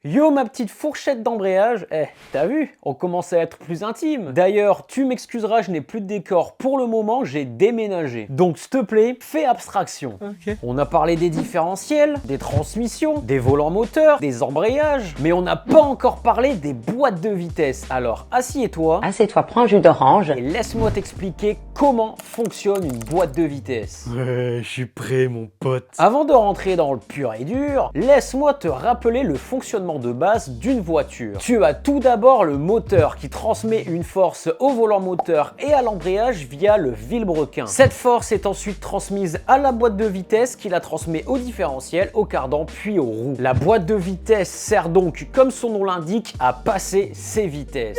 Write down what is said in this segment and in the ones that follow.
Yo ma petite fourchette d'embrayage, t'as vu, on commence à être plus intime. D'ailleurs, tu m'excuseras, je n'ai plus de décor pour le moment, j'ai déménagé. Donc s'il te plaît, fais abstraction. Ok. On a parlé des différentiels, des transmissions, des volants moteurs, des embrayages, mais on n'a pas encore parlé des boîtes de vitesse. Alors assieds-toi Assieds-toi, prends un jus d'orange. et laisse-moi t'expliquer comment fonctionne une boîte de vitesse. Ouais, je suis prêt, mon pote. Avant de rentrer dans le pur et dur, laisse-moi te rappeler le fonctionnement de base d'une voiture. Tu as tout d'abord le moteur qui transmet une force au volant moteur et à l'embrayage via le vilebrequin. Cette force est ensuite transmise à la boîte de vitesse qui la transmet au différentiel, au cardan puis aux roues. La boîte de vitesse sert donc, comme son nom l'indique, à passer ses vitesses.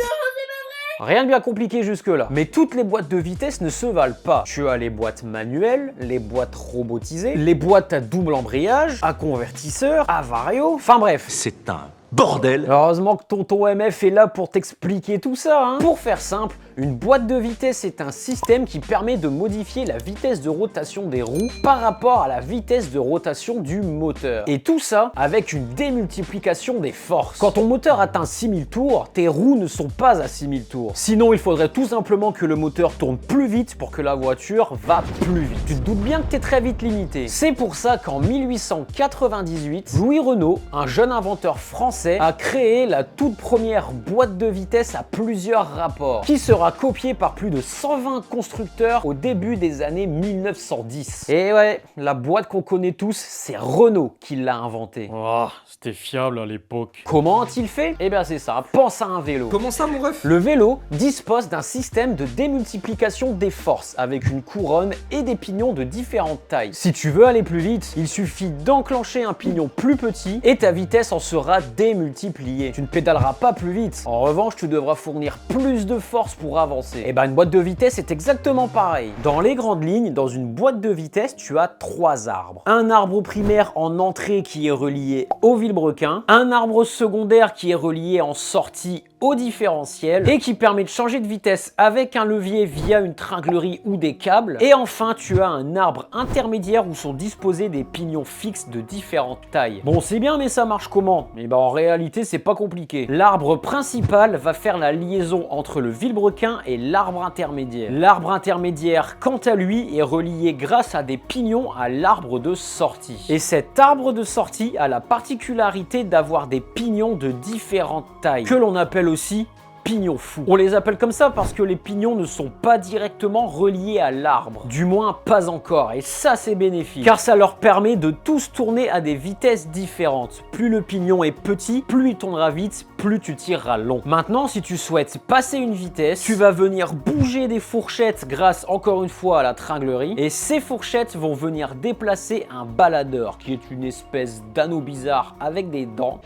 Rien de bien compliqué jusque-là. Mais toutes les boîtes de vitesse ne se valent pas. Tu as les boîtes manuelles, les boîtes robotisées, les boîtes à double embrayage, à convertisseur, à vario, enfin bref. C'est un bordel. Heureusement que tonton MF est là pour t'expliquer tout ça, hein. Pour faire simple, une boîte de vitesse est un système qui permet de modifier la vitesse de rotation des roues par rapport à la vitesse de rotation du moteur. Et tout ça avec une démultiplication des forces. Quand ton moteur atteint 6000 tours, tes roues ne sont pas à 6000 tours. Sinon, il faudrait tout simplement que le moteur tourne plus vite pour que la voiture va plus vite. Tu te doutes bien que t'es très vite limité. C'est pour ça qu'en 1898, Louis Renault, un jeune inventeur français, a créé la toute première boîte de vitesse à plusieurs rapports, qui sera copiée par plus de 120 constructeurs au début des années 1910. Et ouais, la boîte qu'on connaît tous, c'est Renault qui l'a inventée. Oh, c'était fiable à l'époque. Comment a-t-il fait? Eh bien c'est simple, pense à un vélo. Comment ça, mon ref? Le vélo dispose d'un système de démultiplication des forces avec une couronne et des pignons de différentes tailles. Si tu veux aller plus vite, il suffit d'enclencher un pignon plus petit et ta vitesse en sera démultipliée. Tu ne pédaleras pas plus vite. En revanche, tu devras fournir plus de force pour avancer. Et ben une boîte de vitesse est exactement pareil. Dans les grandes lignes, dans une boîte de vitesse, tu as 3 arbres. Un arbre primaire en entrée qui est relié au vilebrequin, un arbre secondaire qui est relié en sortie au différentiel et qui permet de changer de vitesse avec un levier via une tringlerie ou des câbles. Et enfin, tu as un arbre intermédiaire où sont disposés des pignons fixes de différentes tailles. Bon, c'est bien, mais ça marche comment? Eh ben, en réalité, c'est pas compliqué. L'arbre principal va faire la liaison entre le vilebrequin et l'arbre intermédiaire. L'arbre intermédiaire, quant à lui, est relié grâce à des pignons à l'arbre de sortie. Et cet arbre de sortie a la particularité d'avoir des pignons de différentes tailles, que l'on appelle aussi pignons fous. On les appelle comme ça parce que les pignons ne sont pas directement reliés à l'arbre. Du moins, pas encore. Et ça, c'est bénéfique. Car ça leur permet de tous tourner à des vitesses différentes. Plus le pignon est petit, plus il tournera vite, plus tu tireras long. Maintenant, si tu souhaites passer une vitesse, tu vas venir bouger des fourchettes grâce, encore une fois, à la tringlerie. Et ces fourchettes vont venir déplacer un baladeur, qui est une espèce d'anneau bizarre avec des dents.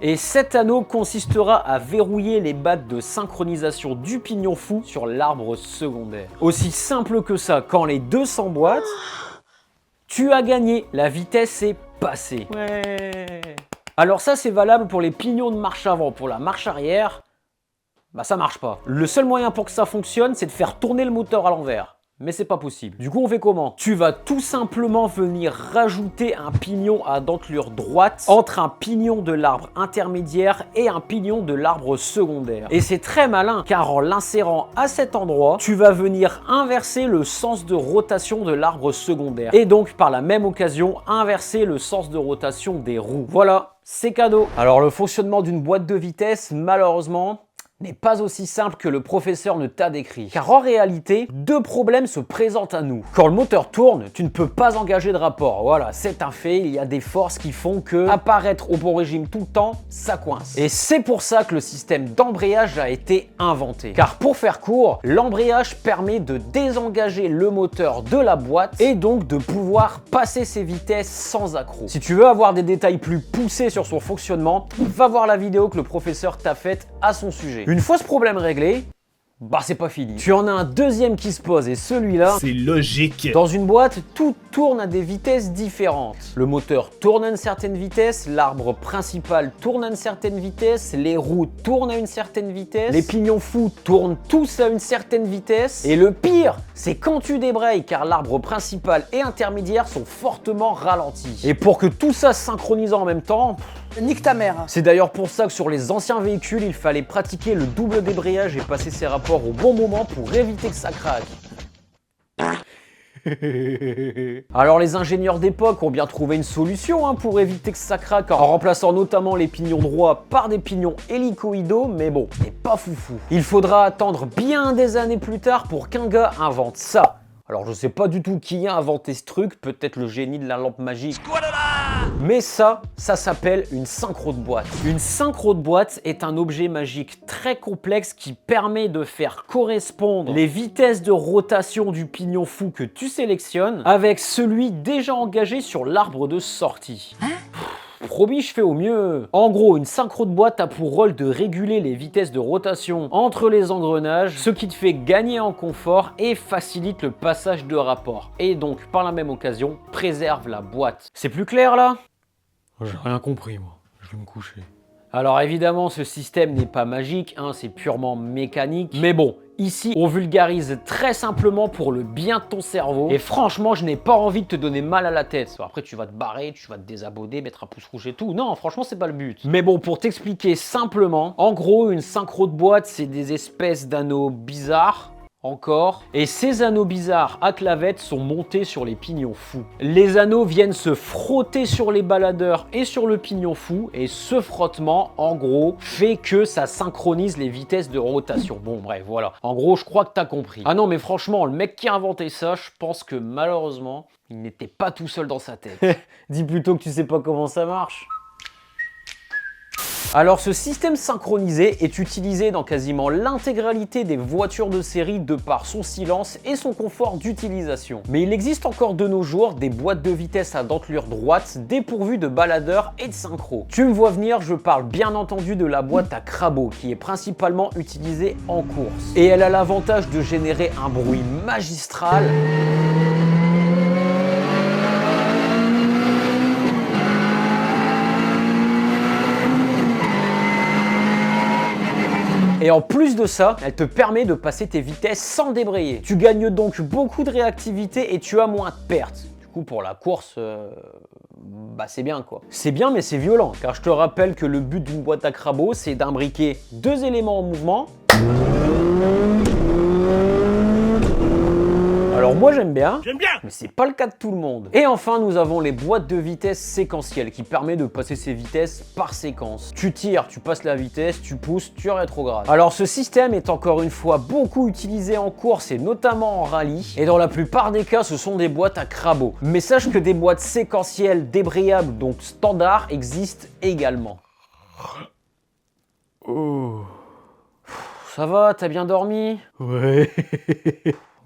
Et cet anneau consistera à verrouiller les battes de synchronisation du pignon fou sur l'arbre secondaire. Aussi simple que ça, quand les deux s'emboîtent, tu as gagné, la vitesse est passée. Ouais. Alors ça, c'est valable pour les pignons de marche avant. Pour la marche arrière, bah ça marche pas. Le seul moyen pour que ça fonctionne, c'est de faire tourner le moteur à l'envers. Mais c'est pas possible. Du coup, on fait comment? Tu vas tout simplement venir rajouter un pignon à dentelure droite entre un pignon de l'arbre intermédiaire et un pignon de l'arbre secondaire. Et c'est très malin, car en l'insérant à cet endroit, tu vas venir inverser le sens de rotation de l'arbre secondaire. Et donc, par la même occasion, inverser le sens de rotation des roues. Voilà, c'est cadeau. Alors, le fonctionnement d'une boîte de vitesse, malheureusement, n'est pas aussi simple que le professeur ne t'a décrit. Car en réalité, deux problèmes se présentent à nous. Quand le moteur tourne, tu ne peux pas engager de rapport. Voilà, c'est un fait, il y a des forces qui font que apparaître au bon régime tout le temps, ça coince. Et c'est pour ça que le système d'embrayage a été inventé. Car pour faire court, l'embrayage permet de désengager le moteur de la boîte et donc de pouvoir passer ses vitesses sans accroc. Si tu veux avoir des détails plus poussés sur son fonctionnement, va voir la vidéo que le professeur t'a faite à son sujet. Une fois ce problème réglé, bah c'est pas fini. Tu en as un deuxième qui se pose et celui-là, C'est logique. dans une boîte, tout tourne à des vitesses différentes. Le moteur tourne à une certaine vitesse, l'arbre principal tourne à une certaine vitesse, les roues tournent à une certaine vitesse, les pignons fous tournent tous à une certaine vitesse. Et le pire, c'est quand tu débrayes, car l'arbre principal et intermédiaire sont fortement ralentis. Et pour que tout ça se synchronise en même temps, Nique ta mère. C'est d'ailleurs pour ça que sur les anciens véhicules, il fallait pratiquer le double débrayage et passer ses rapports au bon moment pour éviter que ça craque. Alors les ingénieurs d'époque ont bien trouvé une solution pour éviter que ça craque en remplaçant notamment les pignons droits par des pignons hélicoïdaux, mais bon, c'est pas foufou. Il faudra attendre bien des années plus tard pour qu'un gars invente ça. Alors je sais pas du tout qui a inventé ce truc, peut-être le génie de la lampe magique. Mais ça s'appelle une synchro de boîte. Une synchro de boîte est un objet magique très complexe qui permet de faire correspondre les vitesses de rotation du pignon fou que tu sélectionnes avec celui déjà engagé sur l'arbre de sortie. Promis, je fais au mieux. En gros, une synchro de boîte a pour rôle de réguler les vitesses de rotation entre les engrenages, ce qui te fait gagner en confort et facilite le passage de rapport. Et donc, par la même occasion, préserve la boîte. C'est plus clair là ? J'ai rien compris, moi. Je vais me coucher. Alors évidemment, ce système n'est pas magique, c'est purement mécanique. Mais bon, ici, on vulgarise très simplement pour le bien de ton cerveau. Et franchement, je n'ai pas envie de te donner mal à la tête. Après, tu vas te barrer, tu vas te désabonner, mettre un pouce rouge et tout. Non, franchement, c'est pas le but. Mais bon, pour t'expliquer simplement, en gros, une synchro de boîte, c'est des espèces d'anneaux bizarres. Encore. Et ces anneaux bizarres à clavette sont montés sur les pignons fous. Les anneaux viennent se frotter sur les baladeurs et sur le pignon fou, et ce frottement, en gros, fait que ça synchronise les vitesses de rotation. Bon, bref, voilà. En gros, je crois que t'as compris. Ah non, mais franchement, le mec qui a inventé ça, je pense que malheureusement, il n'était pas tout seul dans sa tête. Dis plutôt que tu sais pas comment ça marche. Alors ce système synchronisé est utilisé dans quasiment l'intégralité des voitures de série de par son silence et son confort d'utilisation. Mais il existe encore de nos jours des boîtes de vitesse à dentelure droite dépourvues de baladeurs et de synchro. Tu me vois venir, je parle bien entendu de la boîte à crabot qui est principalement utilisée en course. Et elle a l'avantage de générer un bruit magistral et en plus de ça, elle te permet de passer tes vitesses sans débrayer. Tu gagnes donc beaucoup de réactivité et tu as moins de pertes. Du coup, pour la course, c'est bien quoi. C'est bien mais c'est violent, car je te rappelle que le but d'une boîte à crabot, c'est d'imbriquer deux éléments en mouvement. Alors moi j'aime bien, mais c'est pas le cas de tout le monde. Et enfin nous avons les boîtes de vitesse séquentielles qui permettent de passer ces vitesses par séquence. Tu tires, tu passes la vitesse, tu pousses, tu rétrogrades. Alors ce système est encore une fois beaucoup utilisé en course et notamment en rallye. Et dans la plupart des cas ce sont des boîtes à crabot. Mais sache que des boîtes séquentielles débrayables, donc standard, existent également. Oh. Ça va, t'as bien dormi? Ouais.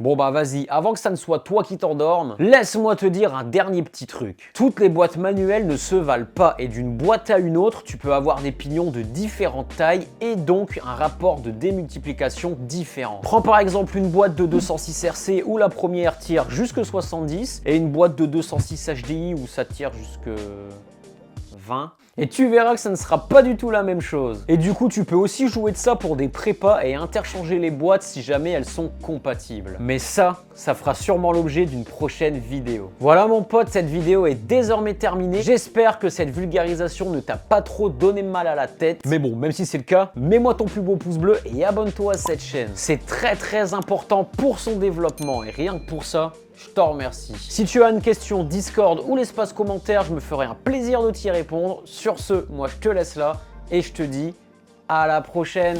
Bon bah vas-y, avant que ça ne soit toi qui t'endormes, laisse-moi te dire un dernier petit truc. Toutes les boîtes manuelles ne se valent pas et d'une boîte à une autre, tu peux avoir des pignons de différentes tailles et donc un rapport de démultiplication différent. Prends par exemple une boîte de 206 RC où la première tire jusque 70 et une boîte de 206 HDI où ça tire jusque 20. Et tu verras que ça ne sera pas du tout la même chose. Et du coup, tu peux aussi jouer de ça pour des prépas et interchanger les boîtes si jamais elles sont compatibles. Mais ça fera sûrement l'objet d'une prochaine vidéo. Voilà mon pote, cette vidéo est désormais terminée. J'espère que cette vulgarisation ne t'a pas trop donné mal à la tête. Mais bon, même si c'est le cas, mets-moi ton plus beau pouce bleu et abonne-toi à cette chaîne. C'est très important pour son développement et rien que pour ça, je t'en remercie. Si tu as une question Discord ou l'espace commentaire, je me ferai un plaisir de t'y répondre. Sur ce, moi je te laisse là et je te dis à la prochaine.